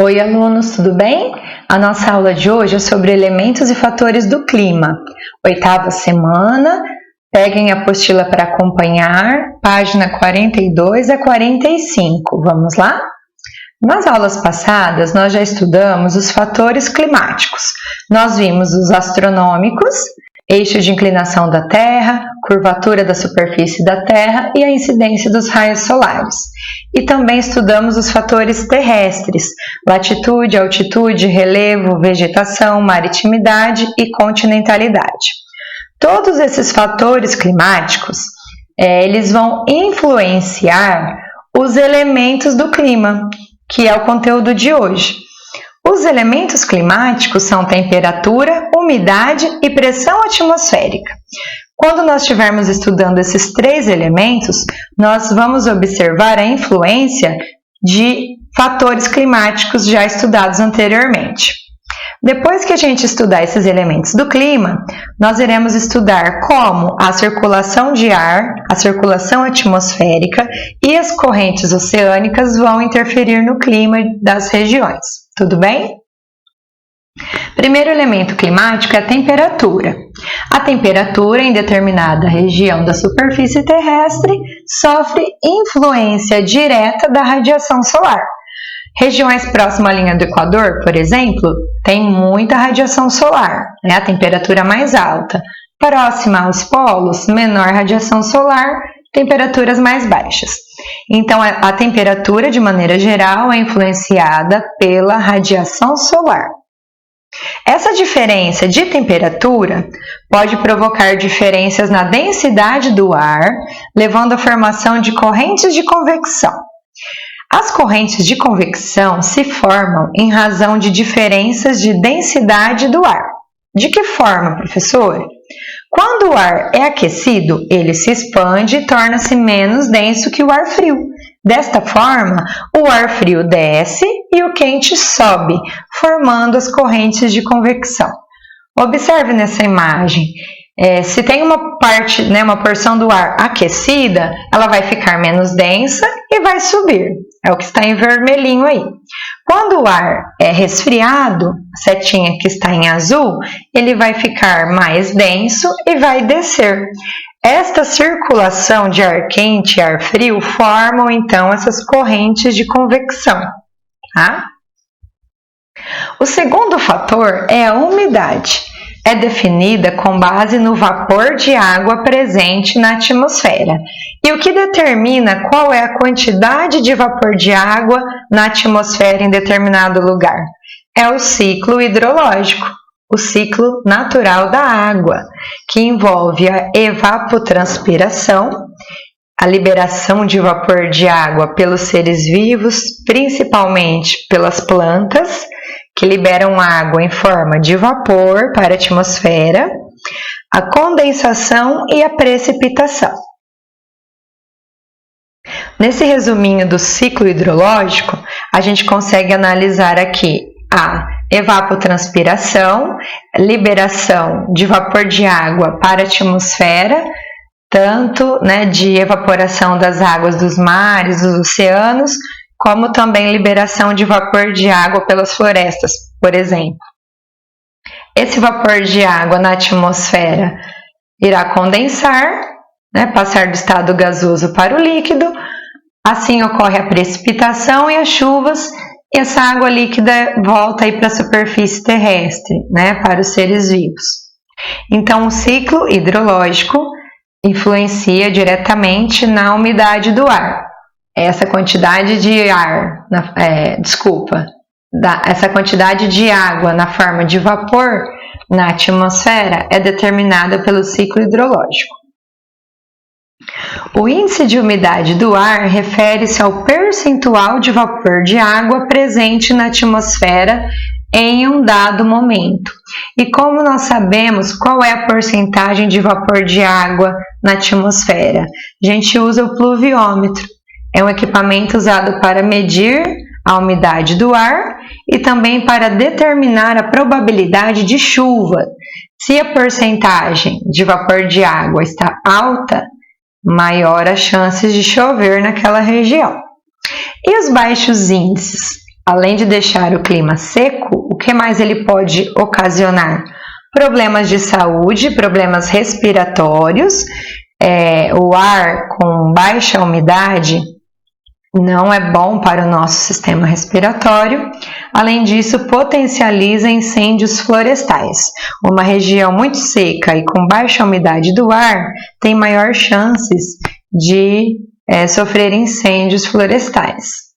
Oi, alunos, tudo bem? A nossa aula de hoje é sobre elementos e fatores do clima. Oitava semana, peguem a apostila para acompanhar, página 42 a 45. Vamos lá? Nas aulas passadas, nós já estudamos os fatores climáticos. Nós vimos os astronômicos, eixo de inclinação da Terra, curvatura da superfície da Terra e a incidência dos raios solares. E também estudamos os fatores terrestres, latitude, altitude, relevo, vegetação, maritimidade e continentalidade. Todos esses fatores climáticos, eles vão influenciar os elementos do clima, que é o conteúdo de hoje. Os elementos climáticos são temperatura, umidade e pressão atmosférica. Quando nós estivermos estudando esses três elementos, nós vamos observar a influência de fatores climáticos já estudados anteriormente. Depois que a gente estudar esses elementos do clima, nós iremos estudar como a circulação de ar, a circulação atmosférica e as correntes oceânicas vão interferir no clima das regiões. Tudo bem? Primeiro elemento climático é a temperatura. A temperatura em determinada região da superfície terrestre sofre influência direta da radiação solar. Regiões próximas à linha do Equador, por exemplo, tem muita radiação solar, a temperatura mais alta. Próxima aos polos, menor radiação solar, temperaturas mais baixas. Então, a temperatura, de maneira geral, é influenciada pela radiação solar. Essa diferença de temperatura pode provocar diferenças na densidade do ar, levando à formação de correntes de convecção. As correntes de convecção se formam em razão de diferenças de densidade do ar. De que forma, professor? Quando o ar é aquecido, ele se expande e torna-se menos denso que o ar frio. Desta forma, o ar frio desce e o quente sobe, formando as correntes de convecção. Observe nessa imagem. Se tem uma parte, uma porção do ar aquecida, ela vai ficar menos densa e vai subir. É o que está em vermelhinho aí. Quando o ar é resfriado, a setinha que está em azul, ele vai ficar mais denso e vai descer. Esta circulação de ar quente e ar frio formam, então, essas correntes de convecção. Tá? O segundo fator é a umidade. É definida com base no vapor de água presente na atmosfera. E o que determina qual é a quantidade de vapor de água na atmosfera em determinado lugar? É o ciclo hidrológico, o ciclo natural da água, que envolve a evapotranspiração, a liberação de vapor de água pelos seres vivos, principalmente pelas plantas, que liberam água em forma de vapor para a atmosfera, a condensação e a precipitação. Nesse resuminho do ciclo hidrológico, a gente consegue analisar aqui a evapotranspiração, liberação de vapor de água para a atmosfera, tanto de evaporação das águas dos mares, dos oceanos, como também liberação de vapor de água pelas florestas, por exemplo. Esse vapor de água na atmosfera irá condensar, passar do estado gasoso para o líquido, assim ocorre a precipitação e as chuvas, e essa água líquida volta aí para a superfície terrestre, para os seres vivos. Então, o ciclo hidrológico influencia diretamente na umidade do ar. Essa quantidade de ar, essa quantidade de água na forma de vapor na atmosfera é determinada pelo ciclo hidrológico. O índice de umidade do ar refere-se ao percentual de vapor de água presente na atmosfera em um dado momento. E como nós sabemos qual é a porcentagem de vapor de água na atmosfera? A gente usa o pluviômetro. É um equipamento usado para medir a umidade do ar e também para determinar a probabilidade de chuva. Se a porcentagem de vapor de água está alta, maior as chances de chover naquela região. E os baixos índices? além de deixar o clima seco, o que mais ele pode ocasionar? Problemas de saúde, problemas respiratórios, o ar com baixa umidade não é bom para o nosso sistema respiratório. Além disso, potencializa incêndios florestais. Uma região muito seca e com baixa umidade do ar tem maior chances de sofrer incêndios florestais.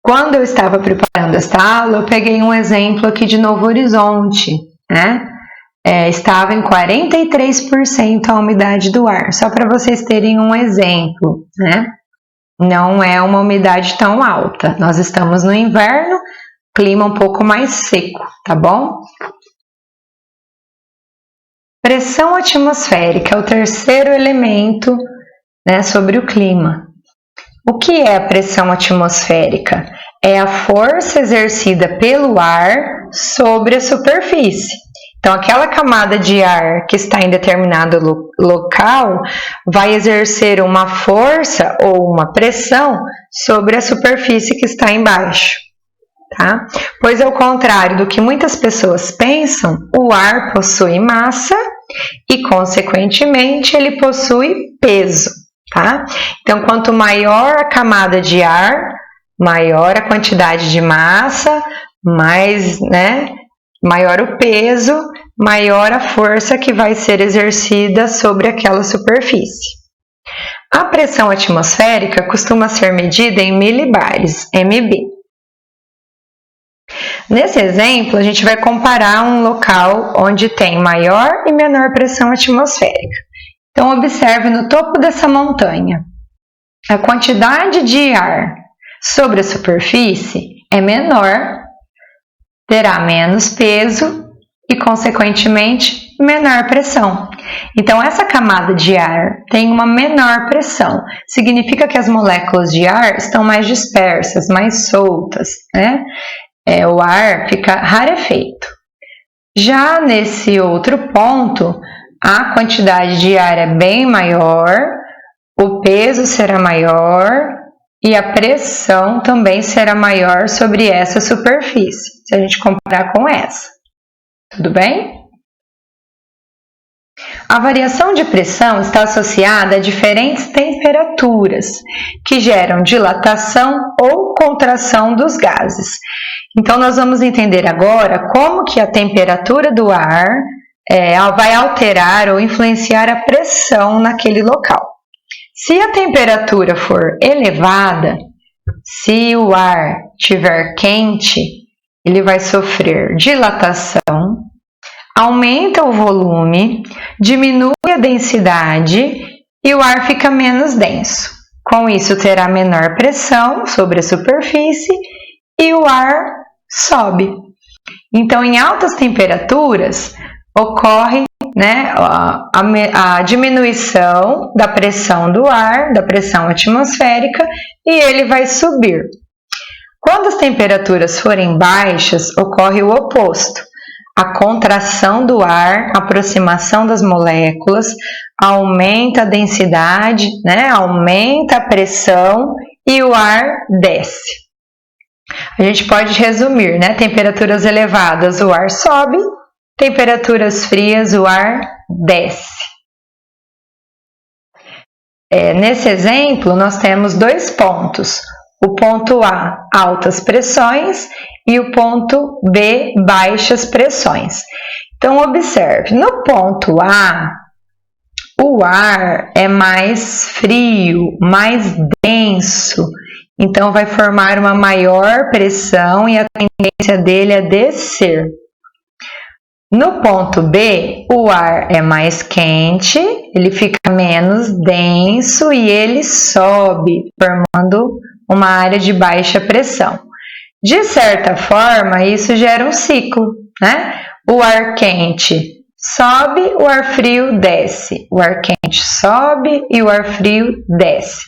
Quando eu estava preparando esta aula, eu peguei um exemplo aqui de Novo Horizonte, né? Estava em 43% a umidade do ar, só para vocês terem um exemplo, né? Não é uma umidade tão alta. Nós estamos no inverno, clima um pouco mais seco, tá bom? Pressão atmosférica é o terceiro elemento, né, sobre o clima. O que é a pressão atmosférica? É a força exercida pelo ar sobre a superfície. Então, aquela camada de ar que está em determinado local vai exercer uma força ou uma pressão sobre a superfície que está embaixo, tá? Pois, ao contrário do que muitas pessoas pensam, o ar possui massa e, consequentemente, ele possui peso, tá? Então, quanto maior a camada de ar, maior a quantidade de massa, maior o peso, maior a força que vai ser exercida sobre aquela superfície. A pressão atmosférica costuma ser medida em milibares, MB. Nesse exemplo, a gente vai comparar um local onde tem maior e menor pressão atmosférica. Então, observe no topo dessa montanha. A quantidade de ar sobre a superfície é menor, terá menos peso e, consequentemente, menor pressão. Então, essa camada de ar tem uma menor pressão. Significa que as moléculas de ar estão mais dispersas, mais soltas, né? O ar fica rarefeito. Já nesse outro ponto, a quantidade de ar é bem maior, o peso será maior e a pressão também será maior sobre essa superfície, se a gente comparar com essa. Tudo bem? A variação de pressão está associada a diferentes temperaturas, que geram dilatação ou contração dos gases. Então, nós vamos entender agora como que a temperatura do ar vai alterar ou influenciar a pressão naquele local. Se a temperatura for elevada, se o ar estiver quente, ele vai sofrer dilatação, aumenta o volume, diminui a densidade e o ar fica menos denso. Com isso, terá menor pressão sobre a superfície e o ar sobe. Então, em altas temperaturas, ocorre a diminuição da pressão do ar, da pressão atmosférica, e ele vai subir. Quando as temperaturas forem baixas, ocorre o oposto. A contração do ar, a aproximação das moléculas, aumenta a densidade, aumenta a pressão e o ar desce. A gente pode resumir, temperaturas elevadas, o ar sobe, temperaturas frias, o ar desce. Nesse exemplo, nós temos dois pontos. O ponto A, altas pressões, e o ponto B, baixas pressões. Então, observe, no ponto A, o ar é mais frio, mais denso, então vai formar uma maior pressão e a tendência dele é descer. No ponto B, o ar é mais quente, ele fica menos denso e ele sobe, formando uma área de baixa pressão. De certa forma, isso gera um ciclo, O ar quente sobe, o ar frio desce. O ar quente sobe e o ar frio desce.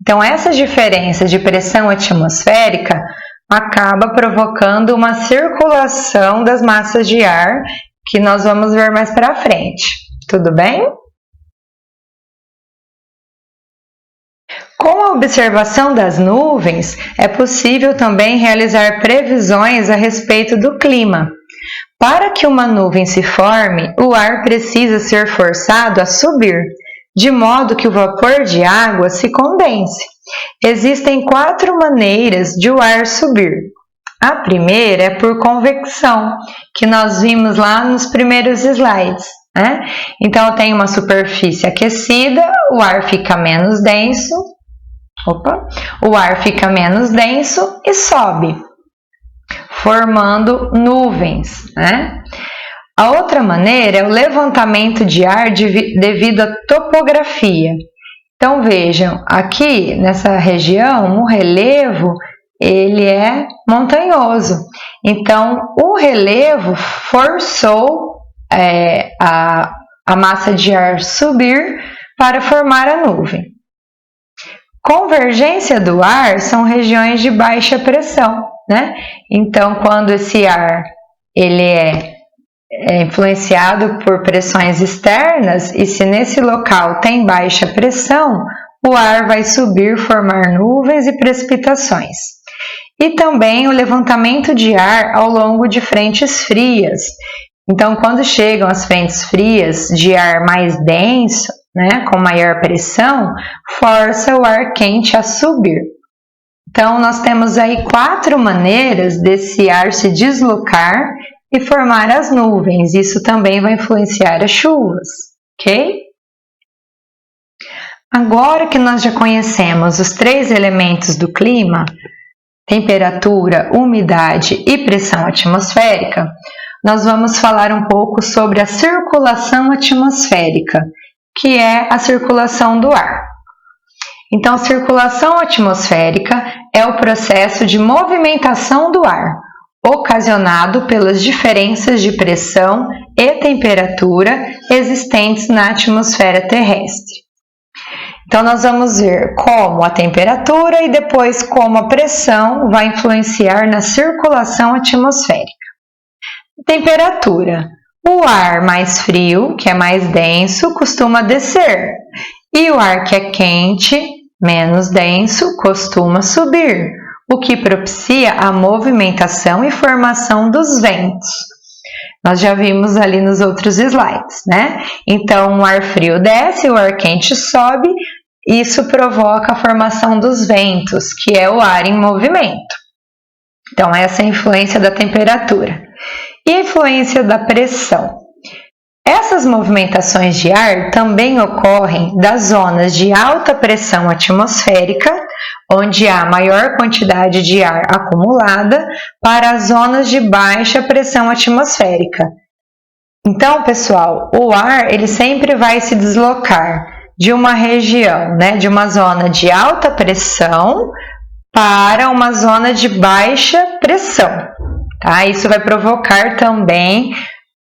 Então, essas diferenças de pressão atmosférica acaba provocando uma circulação das massas de ar, que nós vamos ver mais para frente. Tudo bem? Com a observação das nuvens, é possível também realizar previsões a respeito do clima. Para que uma nuvem se forme, o ar precisa ser forçado a subir, de modo que o vapor de água se condense. Existem 4 maneiras de o ar subir. A primeira é por convecção, que nós vimos lá nos primeiros slides, né? Então, eu tenho uma superfície aquecida, o ar fica menos denso, e sobe, formando nuvens, né? A outra maneira é o levantamento de ar devido à topografia. Então, vejam, aqui nessa região, o relevo ele é montanhoso. Então, o relevo forçou a massa de ar subir para formar a nuvem. Convergência do ar são regiões de baixa pressão, né? Então, quando esse ar ele é influenciado por pressões externas e se nesse local tem baixa pressão, o ar vai subir, formar nuvens e precipitações. E também o levantamento de ar ao longo de frentes frias. Então, quando chegam as frentes frias de ar mais denso, né, com maior pressão, força o ar quente a subir. Então, nós temos aí 4 maneiras desse ar se deslocar e formar as nuvens. Isso também vai influenciar as chuvas, ok? Agora que nós já conhecemos os 3 elementos do clima, temperatura, umidade e pressão atmosférica, nós vamos falar um pouco sobre a circulação atmosférica, que é a circulação do ar. Então, a circulação atmosférica é o processo de movimentação do ar, ocasionado pelas diferenças de pressão e temperatura existentes na atmosfera terrestre. Então, nós vamos ver como a temperatura e depois como a pressão vai influenciar na circulação atmosférica. Temperatura. O ar mais frio, que é mais denso, costuma descer, e o ar que é quente, menos denso, costuma subir, o que propicia a movimentação e formação dos ventos. Nós já vimos ali nos outros slides, né? Então, o ar frio desce, o ar quente sobe, isso provoca a formação dos ventos, que é o ar em movimento. Então, essa é a influência da temperatura. E a influência da pressão. Essas movimentações de ar também ocorrem das zonas de alta pressão atmosférica, onde há maior quantidade de ar acumulada, para as zonas de baixa pressão atmosférica. Então, pessoal, o ar ele sempre vai se deslocar de uma região, né, de uma zona de alta pressão para uma zona de baixa pressão. Tá? Isso vai provocar também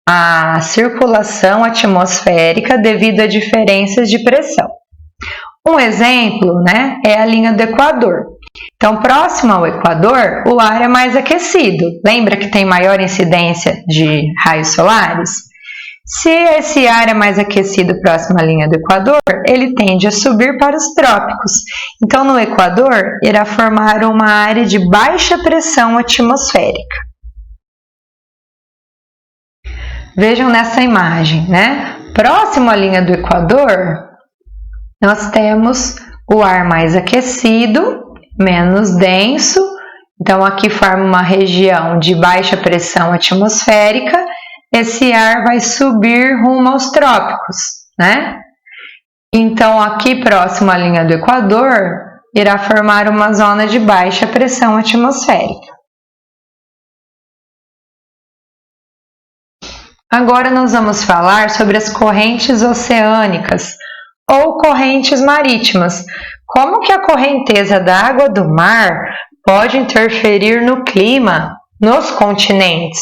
a circulação atmosférica devido a diferenças de pressão. Um exemplo, né, é a linha do Equador. Então, próximo ao Equador, o ar é mais aquecido. Lembra que tem maior incidência de raios solares? Se esse ar é mais aquecido próximo à linha do Equador, ele tende a subir para os trópicos. Então, no Equador, irá formar uma área de baixa pressão atmosférica. Vejam nessa imagem, né? Próximo à linha do Equador, nós temos o ar mais aquecido, menos denso. Então, aqui forma uma região de baixa pressão atmosférica. Esse ar vai subir rumo aos trópicos, né? Então, aqui próximo à linha do Equador, irá formar uma zona de baixa pressão atmosférica. Agora nós vamos falar sobre as correntes oceânicas ou correntes marítimas. Como que a correnteza da água do mar pode interferir no clima nos continentes?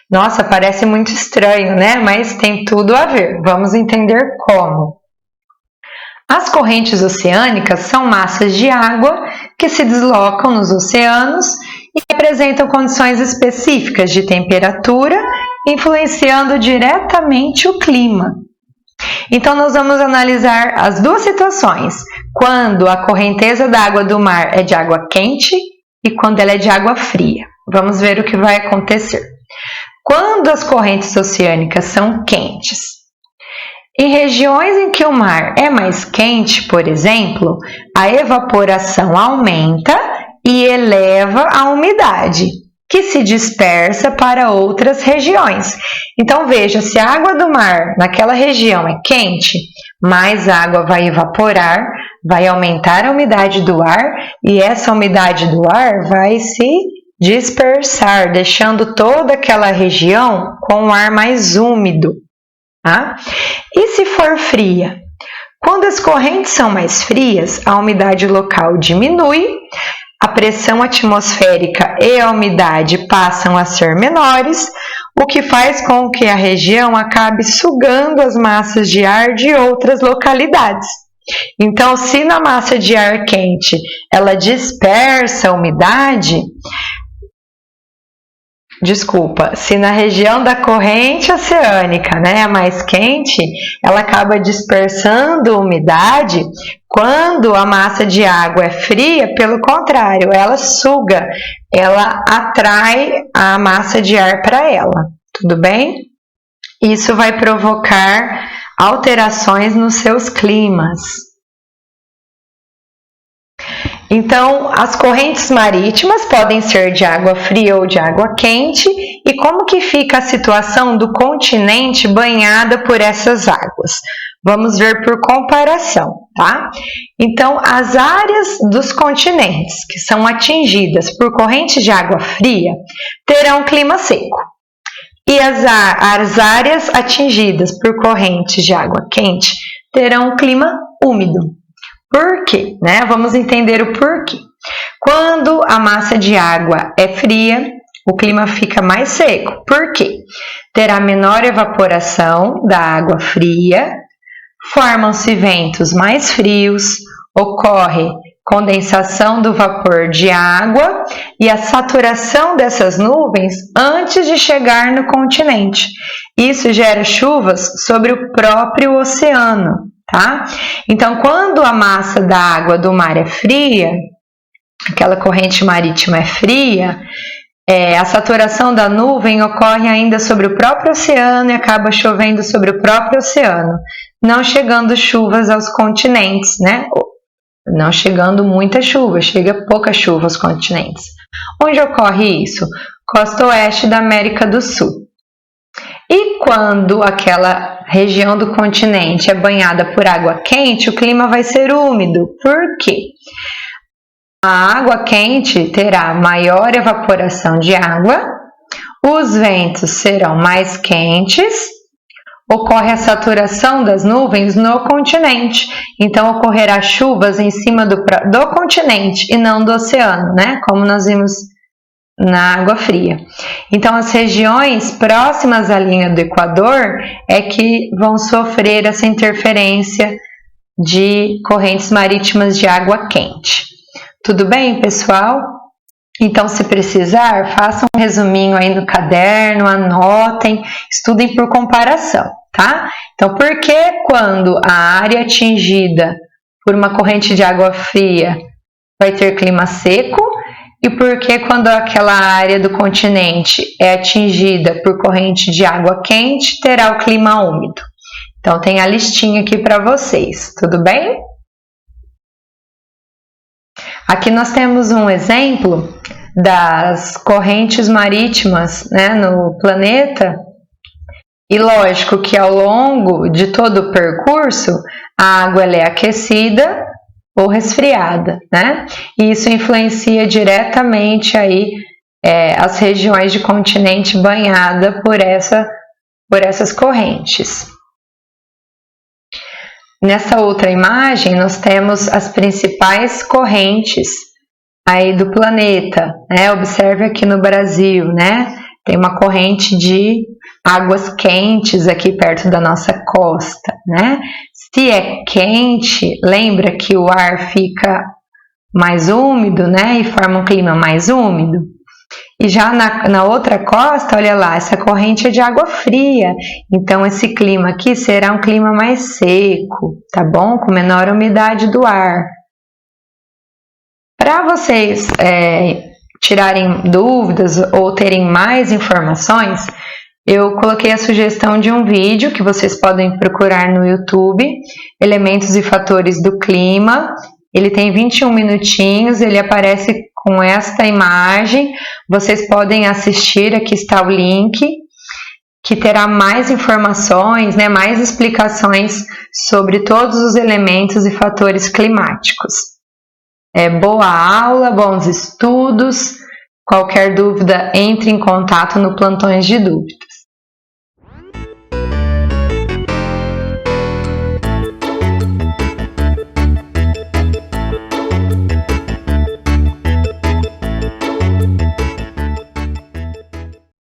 Nossa, parece muito estranho, né? Mas tem tudo a ver. Vamos entender como. As correntes oceânicas são massas de água que se deslocam nos oceanos e apresentam condições específicas de temperatura, influenciando diretamente o clima. Então, nós vamos analisar as duas situações, quando a correnteza da água do mar é de água quente e quando ela é de água fria. Vamos ver o que vai acontecer. Quando as correntes oceânicas são quentes, em regiões em que o mar é mais quente, por exemplo, a evaporação aumenta e eleva a umidade, que se dispersa para outras regiões. Então veja, se a água do mar naquela região é quente, mais água vai evaporar, vai aumentar a umidade do ar e essa umidade do ar vai se dispersar, deixando toda aquela região com o ar mais úmido. Tá? E se for fria? Quando as correntes são mais frias, a umidade local diminui, a pressão atmosférica e a umidade passam a ser menores, o que faz com que a região acabe sugando as massas de ar de outras localidades. Então, se na massa de ar quente ela dispersa a umidade, se na região da corrente oceânica, né, mais quente, ela acaba dispersando a umidade, quando a massa de água é fria, pelo contrário, ela suga, ela atrai a massa de ar para ela, tudo bem? Isso vai provocar alterações nos seus climas. Então, as correntes marítimas podem ser de água fria ou de água quente. E como que fica a situação do continente banhada por essas águas? Vamos ver por comparação, tá? Então, as áreas dos continentes que são atingidas por correntes de água fria terão clima seco. E as áreas atingidas por correntes de água quente terão clima úmido. Por quê? Né? Vamos entender o porquê. Quando a massa de água é fria, o clima fica mais seco. Por quê? Terá menor evaporação da água fria, formam-se ventos mais frios, ocorre condensação do vapor de água e a saturação dessas nuvens antes de chegar no continente. Isso gera chuvas sobre o próprio oceano. Tá? Então, quando a massa da água do mar é fria, aquela corrente marítima é fria, a saturação da nuvem ocorre ainda sobre o próprio oceano e acaba chovendo sobre o próprio oceano, não chegando chuvas aos continentes, né? Não chegando muita chuva, chega pouca chuva aos continentes. Onde ocorre isso? Costa oeste da América do Sul. E quando aquela região do continente é banhada por água quente, o clima vai ser úmido. Por quê? A água quente terá maior evaporação de água, os ventos serão mais quentes, ocorre a saturação das nuvens no continente. Então, ocorrerá chuvas em cima do continente e não do oceano, né? Como nós vimos na água fria. Então, as regiões próximas à linha do Equador é que vão sofrer essa interferência de correntes marítimas de água quente. Tudo bem, pessoal? Então, se precisar, façam um resuminho aí no caderno, anotem, estudem por comparação, tá? Então, por que quando a área atingida por uma corrente de água fria vai ter clima seco? E por que quando aquela área do continente é atingida por corrente de água quente, terá o clima úmido? Então, tem a listinha aqui para vocês, tudo bem? Aqui nós temos um exemplo das correntes marítimas, né, no planeta. E lógico que ao longo de todo o percurso, a água ela é aquecida ou resfriada, né? E isso influencia diretamente aí as regiões de continente banhada por essas correntes. Nessa outra imagem, nós temos as principais correntes aí do planeta, né? Observe aqui no Brasil, né? Tem uma corrente de águas quentes aqui perto da nossa costa, né? Se é quente, lembra que o ar fica mais úmido, né? E forma um clima mais úmido. E já na outra costa, olha lá, essa corrente é de água fria, então esse clima aqui será um clima mais seco, tá bom? Com menor umidade do ar. Para vocês tirarem dúvidas ou terem mais informações, eu coloquei a sugestão de um vídeo que vocês podem procurar no YouTube, Elementos e Fatores do Clima. Ele tem 21 minutinhos, ele aparece com esta imagem. Vocês podem assistir, aqui está o link, que terá mais informações, mais explicações sobre todos os elementos e fatores climáticos. Boa aula, bons estudos. Qualquer dúvida, entre em contato no Plantões de Dúvida.